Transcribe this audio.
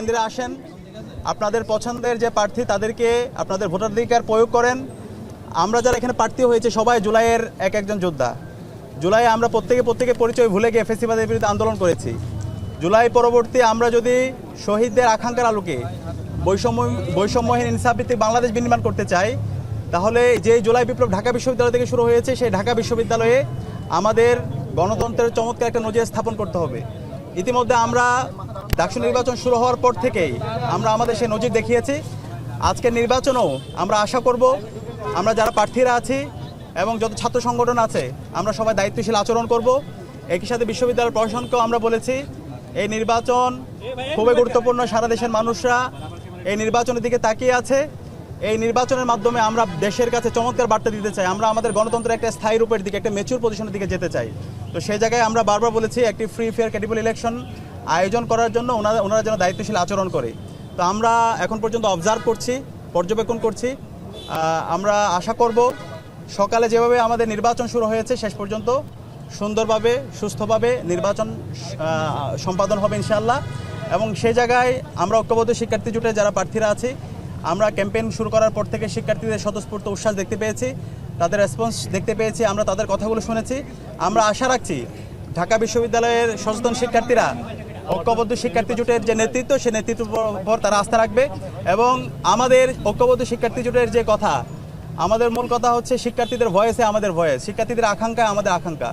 কেন্দ্রে আসেন, আপনাদের পছন্দের যে প্রার্থী তাদেরকে আপনাদের ভোটাধিকার প্রয়োগ করেন। আমরা যারা এখানে প্রার্থী হয়েছে সবাই জুলাইয়ের একজন যোদ্ধা। জুলাই আমরা প্রত্যেকে পরিচয় ভুলে গিয়ে ফ্যাসিবাদের বিরুদ্ধে আন্দোলন করেছি। জুলাই পরবর্তী আমরা যদি শহীদদের আকাঙ্ক্ষার আলোকে বৈষম্যহীন ইনসাফভিত্তিক বাংলাদেশ বিনির্মাণ করতে চাই, তাহলে যে জুলাই বিপ্লব ঢাকা বিশ্ববিদ্যালয় থেকে শুরু হয়েছে, সেই ঢাকা বিশ্ববিদ্যালয়ে আমাদের গণতন্ত্রের চমৎকার একটা নজির স্থাপন করতে হবে। ইতিমধ্যে আমরা ডাকসু নির্বাচন শুরু হওয়ার পর থেকেই আমরা আমাদের সেই নজির দেখিয়েছি। আজকের নির্বাচনেও আমরা আশা করব আমরা যারা প্রার্থীরা আছি এবং যত ছাত্র সংগঠন আছে আমরা সবাই দায়িত্বশীল আচরণ করব। একই সাথে বিশ্ববিদ্যালয় প্রশাসনকেও আমরা বলেছি এই নির্বাচন খুবই গুরুত্বপূর্ণ। সারা দেশের মানুষরা এই নির্বাচনের দিকে তাকিয়ে আছে। এই নির্বাচনের মাধ্যমে আমরা দেশের কাছে চমৎকার বার্তা দিতে চাই, আমরা আমাদের গণতন্ত্রের একটা স্থায়ী রূপের দিকে, একটা ম্যাচিউর পজিশনের দিকে যেতে চাই। তো সেই জায়গায় আমরা বারবার বলেছি একটি ফ্রি ফেয়ার ক্রেডিবল ইলেকশন আয়োজন করার জন্য ওনারা যেন দায়িত্বশীল আচরণ করে। তো আমরা এখন পর্যন্ত অবজার্ভ করছি, পর্যবেক্ষণ করছি। আমরা আশা করব সকালে যেভাবে আমাদের নির্বাচন শুরু হয়েছে শেষ পর্যন্ত সুন্দরভাবে সুস্থভাবে নির্বাচন সম্পাদন হবে ইনশাআল্লাহ। এবং সেই জায়গায় আমরা ঐক্যবদ্ধ শিক্ষার্থী জোটে যারা প্রার্থীরা আছি, আমরা ক্যাম্পেইন শুরু করার পর থেকে শিক্ষার্থীদের স্বতঃস্ফূর্ত উচ্ছ্বাস দেখতে পেয়েছি, তাদের রেসপন্স দেখতে পেয়েছি, আমরা তাদের কথাগুলো শুনেছি। আমরা আশা রাখছি ঢাকা বিশ্ববিদ্যালয়ের সচেতন শিক্ষার্থীরা ঐক্যবদ্ধ শিক্ষার্থী জোটের যে নেতৃত্ব, সেই নেতৃত্বের উপর তারা আস্থা রাখবে। এবং আমাদের ঐক্যবদ্ধ শিক্ষার্থী জোটের যে কথা, আমাদের মূল কথা হচ্ছে শিক্ষার্থীদের ভয়েসে আমাদের ভয়েস, শিক্ষার্থীদের আকাঙ্ক্ষা আমাদের আকাঙ্ক্ষা।